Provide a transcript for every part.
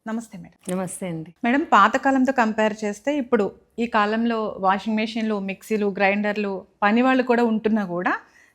నమస్తే మేడం. నమస్తే అండి. మేడం, పాతకాలంతో కంపేర్ చేస్తే ఇప్పుడు ఈ కాలంలో వాషింగ్ మెషిన్లు, మిక్సీలు, గ్రైండర్లు, పని వాళ్ళు కూడా ఉంటున్నా కూడా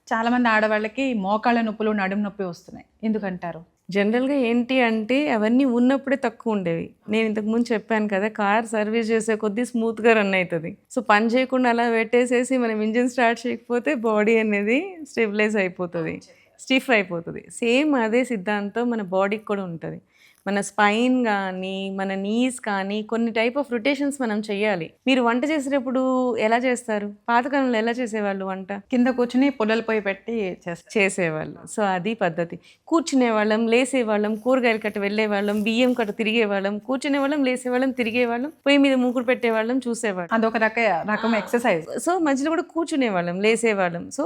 చాలామంది ఆడవాళ్ళకి మోకాళ్ళ నొప్పులు, నడుము నొప్పి వస్తున్నాయి. ఎందుకంటారు? జనరల్‌గా ఏంటి అంటే అవన్నీ ఉన్నప్పుడే తక్కువ ఉండేవి. నేను ఇంతకుముందు చెప్పాను కదా! కార్ సర్వీస్ చేసే కొద్దీ స్మూత్‌గా రన్ అయితది. సో, పని చేయకుండా అలా పెట్టేసేసి మనం ఇంజిన్ స్టార్ట్ చేయకపోతే బాడీ అనేది స్టెబిలైజ్ అయిపోతది. స్టిఫ్ అయిపోతది. సేమ్ అదే సిద్ధాంతం మన బాడీకి కూడా ఉంటది. మన స్పైన్ గానీ, మన నీస్ కానీ కొన్ని టైప్ ఆఫ్ రొటేషన్స్ మనం చెయ్యాలి. మీరు వంట చేసేటప్పుడు ఎలా చేస్తారు? పాతకాలంలో ఎలా చేసేవాళ్ళు వంట? కింద కూర్చుని పుల్లల పొయ్యి పెట్టి చేస్తారు. చేసేవాళ్ళు. సో, అది పద్ధతి. కూర్చునేవాళ్ళం, లేసేవాళ్ళం, కూరగాయల కట్ట వెళ్ళేవాళ్ళం, బియ్యం కట్ట తిరిగేవాళ్ళం, కూర్చునేవాళ్ళం, లేసేవాళ్ళం, తిరిగేవాళ్ళం, పొయ్యి మీద మూకుడు పెట్టేవాళ్ళం, చూసేవాళ్ళం. అదొక రకం ఎక్సర్సైజ్. సో, మధ్యలో కూడా కూర్చునేవాళ్ళం, లేసేవాళ్ళం. సో,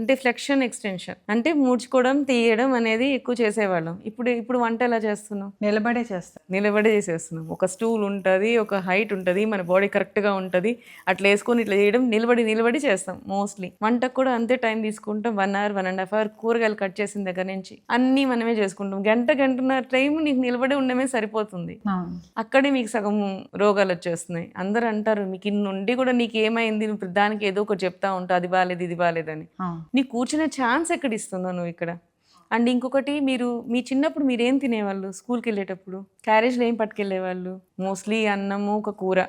అంటే ఫ్లెక్షన్, ఎక్స్‌టెన్షన్ అంటే ముడుచుకోవడం, తీయడం అనేది ఎక్కువ చేసేవాళ్ళం. ఇప్పుడు వంట ఎలా చేస్తున్నాం? నిలబడే చేస్తారు. నిలబడి చేసేస్తున్నాం. ఒక స్టూల్ ఉంటది, ఒక హైట్ ఉంటది, మన బాడీ కరెక్ట్‌గా ఉంటది. అట్లా వేసుకొని ఇట్లా చేయడం నిలబడి చేస్తాం మోస్ట్లీ. వంటకు కూడా అంతే టైం తీసుకుంటాం. 1 అవర్, 1.5 అవర్ కూరగాయలు కట్ చేసిన దగ్గర నుంచి అన్నీ మనమే చేసుకుంటాం. గంటన్నర టైం నీకు నిలబడి ఉండడమే సరిపోతుంది. అక్కడే మీకు సగం రోగాలు వచ్చేస్తున్నాయి. అందరూ అంటారు, మీకు ఇన్ని ఉండి కూడా నీకు ఏమైంది, నువ్వు దానికి ఏదో ఒకటి చెప్తా ఉంటావు, అది బాలేదు, ఇది బాలేదని. నీకు కూర్చునే ఛాన్స్ ఎక్కడ ఇస్తున్నావు నువ్వు ఇక్కడ? అండ్ ఇంకొకటి, మీ చిన్నప్పుడు మీరేం తినేవాళ్ళు? స్కూల్కి వెళ్ళేటప్పుడు క్యారేజ్లో ఏం పట్టుకెళ్ళేవాళ్ళు? మోస్ట్లీ అన్నము, ఒక కూర,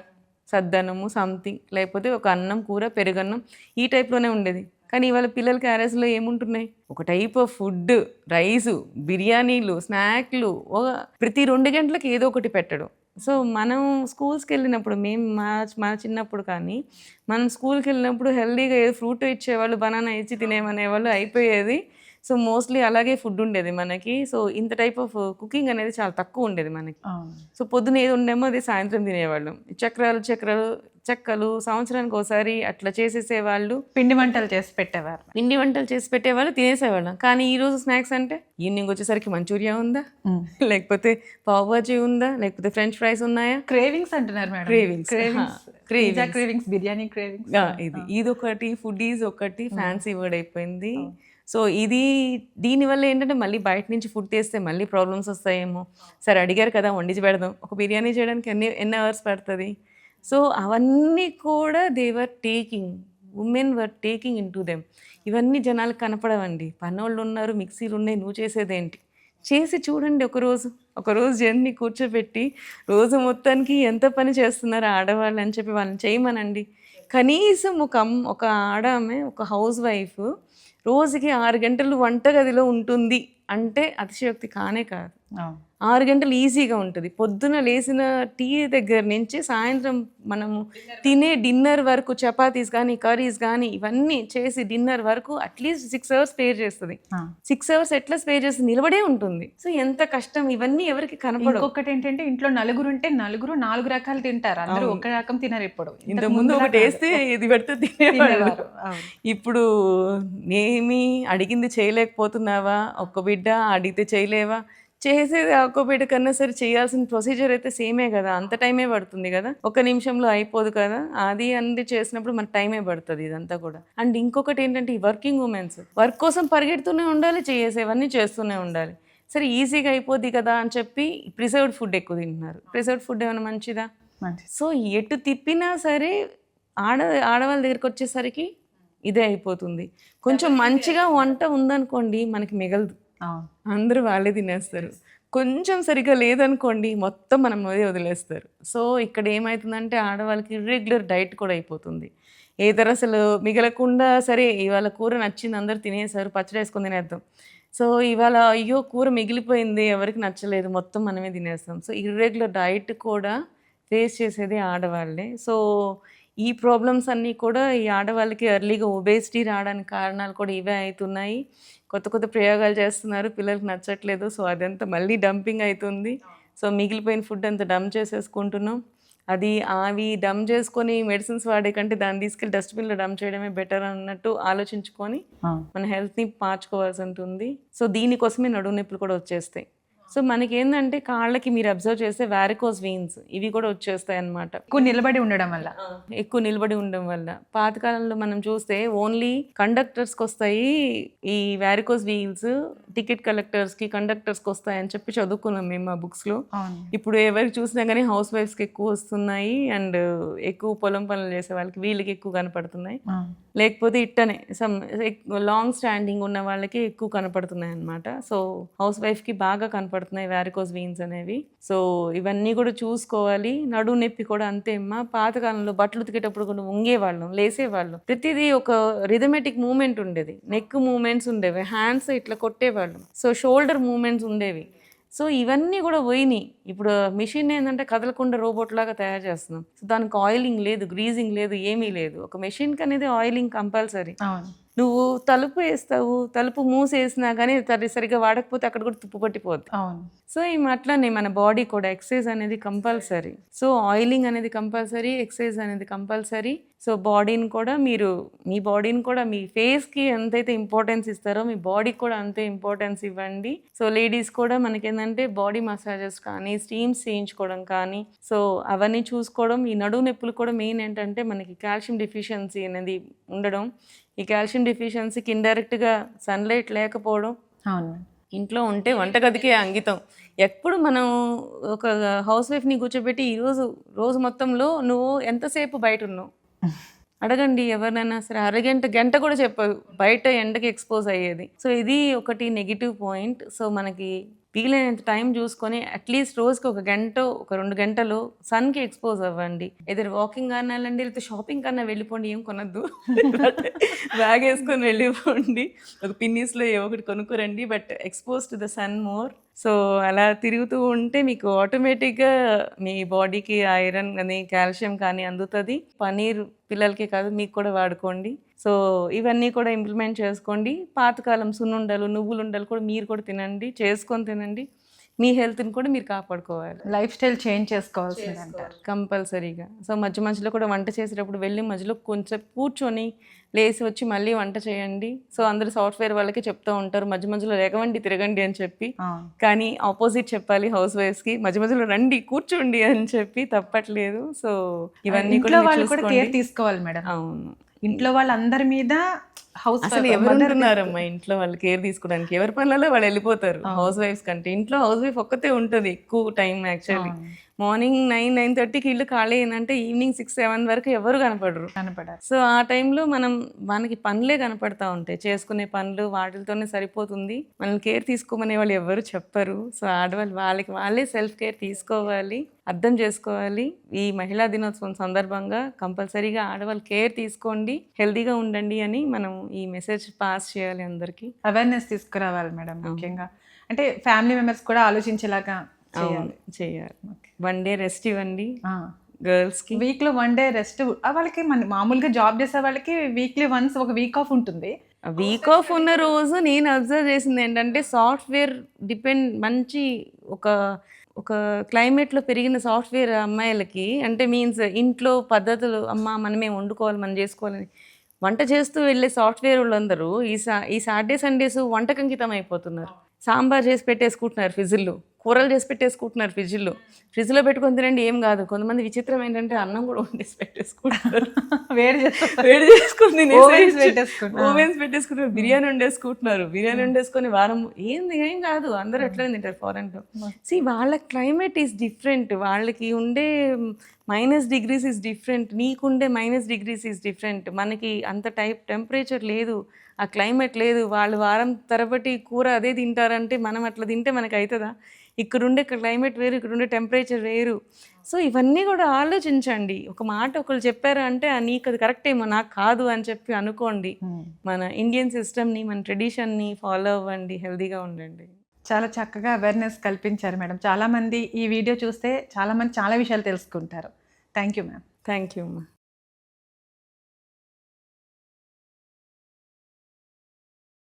సద్దన్నము సంథింగ్, లేకపోతే ఒక అన్నం, కూర, పెరుగన్నం, ఈ టైప్లోనే ఉండేది. కానీ ఇవాళ పిల్లల క్యారేజ్లో ఏముంటున్నాయి? ఒక టైప్ ఆఫ్ ఫుడ్, రైసు, బిర్యానీలు, స్నాక్లు, ప్రతి 2 గంటలకు ఏదో ఒకటి పెట్టడం. సో, మనం స్కూల్స్కి వెళ్ళినప్పుడు మా చిన్నప్పుడు కానీ మనం స్కూల్కి వెళ్ళినప్పుడు హెల్దీగా ఏ ఫ్రూట్ ఇచ్చేవాళ్ళు, బనానా ఇచ్చి తినేమనేవాళ్ళు, అయిపోయేది. సో, మోస్ట్లీ అలాగే ఫుడ్ ఉండేది మనకి. సో, ఇంత టైప్ ఆఫ్ కుకింగ్ అనేది చాలా తక్కువ ఉండేది మనకి. సో, పొద్దున ఏది ఉండేమో అది సాయంత్రం తినేవాళ్ళం. చెక్కలు సంవత్సరానికి ఒకసారి అట్లా చేసేసేవాళ్ళు. పిండి వంటలు చేసి పెట్టేవారు, తినేసేవాళ్ళం. కానీ ఈరోజు స్నాక్స్ అంటే ఈవినింగ్ వచ్చేసరికి మంచూరియా ఉందా, లేకపోతే పావ్ బాజీ ఉందా, లేకపోతే ఫ్రెంచ్ ఫ్రైస్ ఉన్నాయా? క్రేవింగ్స్ అంటున్నారు మేడం. Cravings, biryani cravings. ఇదొకటి, ఫుడీస్ ఒకటి ఫ్యాన్సీ వర్డ్ అయిపోయింది. సో, దీనివల్ల ఏంటంటే మళ్ళీ బయట నుంచి ఫుడ్ తెస్తే మళ్ళీ ప్రాబ్లమ్స్ వస్తాయేమో. సరే, అడిగారు కదా వండించి పెడదాం. ఒక బిర్యానీ చేయడానికి ఎన్ని అవర్స్ పడుతుంది? సో, అవన్నీ కూడా women were taking in to them. ఇవన్నీ జనాలకు కనపడవండి. పనోళ్ళు ఉన్నారు, మిక్సీలు ఉన్నాయి, నువ్వు చేసేదేంటి? చేసి చూడండి. ఒకరోజు జర్నీ కూర్చోబెట్టి రోజు మొత్తానికి ఎంత పని చేస్తున్నారు ఆడవాళ్ళు అని చెప్పి వాళ్ళని చేయమనండి. కనీసం ఒక ఆమె, ఒక హౌస్ వైఫ్ రోజుకి 6 గంటలు వంటగదిలో ఉంటుంది అంటే అతిశయోక్తి కానే కాదు. 6 గంటలు ఈజీగా ఉంటుంది. పొద్దున లేచిన టీ దగ్గర నుంచి సాయంత్రం మనము తినే డిన్నర్ వరకు, చపాతీస్ కానీ, కర్రీస్ కానీ, ఇవన్నీ చేసి డిన్నర్ వరకు అట్లీస్ట్ 6 అవర్స్ స్పేర్ చేస్తుంది. 6 అవర్స్ ఎట్లా స్పేర్ చేస్తుంది? నిలబడే ఉంటుంది. సో, ఎంత కష్టం. ఇవన్నీ ఎవరికి కనపడవు. ఇంకొకటి ఏంటంటే, ఇంట్లో నలుగురు ఉంటే నలుగురు 4 రకాలు తింటారు. అందరూ ఒక రకం తినరు. ఇంతకు ముందు ఒకటి వేస్తే ఇది పెడితే తినేవారు. ఇప్పుడు ఏమి అడిగింది చేయలేకపోతున్నావా? ఒక్క బిడ్డ అడిగితే చేయలేవా? చేసేది ఒక్క బిడ్డ కన్నా సరే చేయాల్సిన ప్రొసీజర్ అయితే సేమే కదా, అంత టైమే పడుతుంది కదా, 1 నిమిషంలో అయిపోదు కదా. అది చేసినప్పుడు మన టైమే పడుతుంది ఇదంతా కూడా. అండ్ ఇంకొకటి ఏంటంటే, ఈ వర్కింగ్ ఉమెన్స్ వర్క్ కోసం పరిగెడుతూనే ఉండాలి, చేసేవన్నీ చేస్తూనే ఉండాలి. సరే, ఈజీగా అయిపోద్ది కదా అని చెప్పి ప్రిజర్వ్డ్ ఫుడ్ ఎక్కువ తింటున్నారు. ప్రిజర్వ్డ్ ఫుడ్ ఏమైనా మంచిదా? సో, ఎటు తిప్పినా సరే ఆడవాళ్ళ దగ్గరికి వచ్చేసరికి ఇదే అయిపోతుంది. కొంచెం మంచిగా వంట ఉందనుకోండి, మనకి మిగలదు, అందరూ వాళ్ళే తినేస్తారు. కొంచెం సరిగ్గా లేదనుకోండి, మొత్తం మనం వదిలేస్తారు. సో, ఇక్కడ ఏమవుతుందంటే ఆడవాళ్ళకి ఇర్రెగ్యులర్ డైట్ కూడా అయిపోతుంది. ఏదైనా అసలు మిగలకుండా, సరే ఇవాళ కూర నచ్చింది, అందరూ తినేసారు, పచ్చడి వేసుకొని తినేద్దాం. సో, ఇవాళ అయ్యో కూర మిగిలిపోయింది, ఎవరికి నచ్చలేదు, మొత్తం మనమే తినేస్తాం. సో, ఇర్రెగ్యులర్ డైట్ కూడా ఫేస్ చేసేది ఆడవాళ్ళే. సో, ఈ ప్రాబ్లమ్స్ అన్నీ కూడా ఈ ఆడవాళ్ళకి ఎర్లీగా ఒబేసిటీ రావడానికి కారణాలు కూడా ఇవే అవుతున్నాయి. కొత్త ప్రయోగాలు చేస్తున్నారు, పిల్లలకి నచ్చట్లేదు. సో, అదంతా మళ్ళీ డంపింగ్ అవుతుంది. సో, మిగిలిపోయిన ఫుడ్ అంతా డంప్ చేసేసుకుంటున్నాం. అవి డంప్ చేసుకొని మెడిసిన్స్ వాడే కంటే దాన్ని తీసుకెళ్ళి డస్ట్బిన్లో డంప్ చేయడమే బెటర్ అన్నట్టు ఆలోచించుకొని మన హెల్త్ని మార్చుకోవాల్సి ఉంటుంది. సో, దీనికోసమే నడుము నొప్పులు కూడా వచ్చేస్తాయి. సో మనకేందంటే కాళ్ళకి మీరు అబ్జర్వ్ చేస్తే వారికోస్ వెయిన్స్ ఇవి కూడా వచ్చేస్తాయి అన్నమాట. ఎక్కువ నిలబడి ఉండడం వల్ల. ఎక్కువ నిలబడి ఉండడం వల్ల. పాతకాలంలో మనం చూస్తే ఓన్లీ కండక్టర్స్కి వస్తాయి ఈ వారికోస్ వెయిన్స్, టికెట్ కలెక్టర్స్కి కండక్టర్స్కి వస్తాయి అని చెప్పి చదువుకున్నాం మేము ఆ బుక్స్లో. ఇప్పుడు ఎవరికి చూసినా కానీ హౌస్ వైఫ్స్కి ఎక్కువ వస్తున్నాయి, అండ్ ఎక్కువ పొలం పనులు చేసే వాళ్ళకి వీళ్ళకి ఎక్కువ కనపడుతున్నాయి. లేకపోతే ఇట్టనే లాంగ్ స్టాండింగ్ ఉన్న వాళ్ళకి ఎక్కువ కనపడుతున్నాయి అన్నమాట. సో హౌస్ వైఫ్కి బాగా కనపడుతున్నాయి వారికోస్ వెయిన్స్ అనేవి. సో ఇవన్నీ కూడా చూసుకోవాలి. నడుము నొప్పి కూడా అంతే అమ్మా. పాతకాలంలో బట్టలు ఉతికేటప్పుడు కూడా వంగేవాళ్ళం, లేసేవాళ్ళం, ప్రతిదీ ఒక రిథమెటిక్ మూమెంట్ ఉండేది. నెక్ మూమెంట్స్ ఉండేవి, హ్యాండ్స్ ఇట్లా కొట్టేవాళ్ళం, సో షోల్డర్ మూమెంట్స్ ఉండేవి. సో ఇవన్నీ కూడా పోయినాయి. ఇప్పుడు మిషన్ ఏంటంటే కదలకుండా రోబోట్ లాగా తయారు చేస్తున్నాం. సో దానికి ఆయిలింగ్ లేదు, గ్రీజింగ్ లేదు, ఏమీ లేదు. ఒక మెషిన్కి అనేది ఆయిలింగ్ కంపల్సరీ. నువ్వు తలుపు వేస్తావు, తలుపు మూసేసినా కానీ సరిగ్గా వాడకపోతే అక్కడ కూడా తుప్పు పట్టిపోద్ది. సో అట్లానే మన బాడీ కూడా ఎక్సర్సైజ్ అనేది కంపల్సరీ. సో ఆయిలింగ్ అనేది కంపల్సరీ, ఎక్సర్సైజ్ అనేది కంపల్సరీ. సో బాడీని కూడా మీరు మీ బాడీని కూడా మీ ఫేస్కి ఎంతైతే ఇంపార్టెన్స్ ఇస్తారో మీ బాడీకి కూడా అంతే ఇంపార్టెన్స్ ఇవ్వండి. సో లేడీస్ కూడా మనకేంటంటే బాడీ మసాజెస్ కానీ స్టీమ్స్ చేయించుకోవడం కానీ, సో అవన్నీ చూసుకోవడం. ఈ నడుము నొప్పులు కూడా మెయిన్ ఏంటంటే మనకి కాల్షియం డెఫిషియన్సీ అనేది ఉండడం. ఈ కాల్షియం డెఫిషియన్సీకి ఇండైరెక్ట్గా సన్లైట్ లేకపోవడం. ఇంట్లో ఉంటే వంటగదికే అంకితం. ఎప్పుడు మనం ఒక హౌస్ వైఫ్ని కూర్చోబెట్టి రోజు మొత్తంలో నువ్వు ఎంతసేపు బయట ఉన్నావు అడగండి ఎవరినైనా సరే. గంట కూడా చెప్పదు బయట ఎండకి ఎక్స్పోజ్ అయ్యేది. సో ఇది ఒకటి నెగిటివ్ పాయింట్. సో మనకి వీలైనంత టైం చూసుకొని అట్లీస్ట్ రోజుకి 1 గంట 2 గంటలు సన్కి ఎక్స్పోజ్ అవ్వండి. ఏదైనా వాకింగ్ అన్నా వెళ్ళండి, లేకపోతే షాపింగ్ కన్నా వెళ్ళిపోండి, ఏం కొనద్దు, బ్యాగ్ వేసుకొని వెళ్ళిపోండి, ఒక పిన్నీస్లో ఒకటి కొనుక్కోరండి, but expose to the sun more. So అలా తిరుగుతూ ఉంటే మీకు ఆటోమేటిక్గా మీ బాడీకి ఐరన్ కానీ కాల్షియం కానీ అందుతుంది. పనీర్ పిల్లలకే కాదు మీకు కూడా వాడుకోండి. సో ఇవన్నీ కూడా ఇంప్లిమెంట్ చేసుకోండి. పాతకాలం సున్నుండలు, నువ్వులుండలు కూడా మీరు కూడా తినండి, చేసుకొని తినండి. మీ హెల్త్ని కూడా మీరు కాపాడుకోవాలి. లైఫ్ స్టైల్ చేంజ్ చేసుకోవాల్సింది అంటారు కంపల్సరీగా. సో మధ్యలో కూడా వంట చేసేటప్పుడు వెళ్ళి మధ్యలో కొంచెం కూర్చొని లేచి వచ్చి మళ్ళీ వంట చేయండి. సో అందరు సాఫ్ట్వేర్ వాళ్ళకి చెప్తూ ఉంటారు మధ్యలో లేకవండి తిరగండి అని చెప్పి, కానీ ఆపోజిట్ చెప్పాలి హౌస్ వైఫ్స్కి, మధ్యలో రండి కూర్చోండి అని చెప్పి, తప్పట్లేదు. సో ఇవన్నీ కూడా కేర్ తీసుకోవాలి మేడం. అవును, ఇంట్లో వాళ్ళందరి మీద అసలు ఎవరుంటున్నారమ్మా ఇంట్లో వాళ్ళు కేర్ తీసుకోవడానికి? ఎవరి పనులలో వాళ్ళు వెళ్ళిపోతారు. హౌస్ వైఫ్స్ కంటే ఇంట్లో హౌస్ వైఫ్ ఒక్కతే ఉంటుంది ఎక్కువ టైం. యాక్చువల్లీ మార్నింగ్ 9-9:30కి ఇల్లు ఖాళీ అయిందంటే ఈవినింగ్ 6-7 వరకు ఎవరు కనపడరు. సో ఆ టైంలో మనకి పనులే కనపడతా ఉంటాయి, చేసుకునే పనులు వాటితోనే సరిపోతుంది. మనల్ని కేర్ తీసుకోమనే వాళ్ళు ఎవరు చెప్పరు. సో ఆడవాళ్ళు వాళ్ళే సెల్ఫ్ కేర్ తీసుకోవాలి, అర్థం చేసుకోవాలి. ఈ మహిళా దినోత్సవం సందర్భంగా కంపల్సరీగా ఆడవాళ్ళు కేర్ తీసుకోండి, హెల్తీగా ఉండండి అని మనం ఈ మెసేజ్ పాస్ చేయాలి, అందరికీ అవేర్నెస్ తీసుకురావాలి మేడం. ముఖ్యంగా అంటే ఫ్యామిలీ మెంబర్స్ కూడా ఆలోచించేలాగా చేయాలి. 1 డే రెస్ట్ ఇవ్వండి గర్ల్స్కి. వీక్లో 1 డే రెస్ట్. వాళ్ళకి మామూలుగా జాబ్ చేసే వాళ్ళకి వీక్లీ వన్స్ ఒక వీక్ ఆఫ్ ఉంటుంది. వీక్ ఆఫ్ ఉన్న రోజు నేను అబ్జర్వ్ చేసింది ఏంటంటే సాఫ్ట్వేర్ మంచి ఒక క్లైమేట్లో పెరిగిన సాఫ్ట్వేర్ అమ్మాయిలకి, అంటే మీన్స్ ఇంట్లో పద్ధతులు మనమే వండుకోవాలి, మనం చేసుకోవాలని వంట చేస్తూ వెళ్ళే సాఫ్ట్వేర్ వాళ్ళందరూ ఈ సాటర్డే సండేస్ వంటకు అంకితం అయిపోతున్నారు. సాంబార్ చేసి పెట్టేసుకుంటున్నారు ఫ్రిడ్జ్లో, కూరలు చేసి పెట్టేసుకుంటున్నారు ఫ్రిడ్జ్లో పెట్టుకొని తినండి, ఏం కాదు. కొంతమంది విచిత్రం ఏంటంటే అన్నం కూడా వండేసి పెట్టేసుకుంటున్నారు, వేడి చేసుకొని ఓవెన్స్ పెట్టేసుకుంటారు, బిర్యానీ వండేసుకొని వారం ఏం కాదు, అందరూ ఎట్లా తింటారు ఫారెన్లో. వాళ్ళ క్లైమేట్ ఈజ్ డిఫరెంట్, వాళ్ళకి ఉండే -degrees ఈజ్ డిఫరెంట్, నీకుండే -degrees ఈజ్ డిఫరెంట్. మనకి అంత టెంపరేచర్ లేదు, ఆ క్లైమేట్ లేదు. వాళ్ళు వారం తరబట్టి కూర అదే తింటారంటే మనం అట్లా తింటే మనకు అవుతుందా? ఇక్కడుండే క్లైమేట్ వేరు, ఇక్కడుండే టెంపరేచర్ వేరు. సో ఇవన్నీ కూడా ఆలోచించండి. ఒక మాట ఒకళ్ళు చెప్పారు అంటే నీకు అది కరెక్ట్ ఏమో, నాకు కాదు అని చెప్పి అనుకోండి. మన ఇండియన్ సిస్టమ్ని, మన ట్రెడిషన్ని ఫాలో అవ్వండి, హెల్తీగా ఉండండి. చాలా చక్కగా అవేర్నెస్ కల్పించారు మేడం. చాలామంది ఈ వీడియో చూస్తే చాలామంది చాలా విషయాలు తెలుసుకుంటారు. Thank you ma'am. Thank you అమ్మా.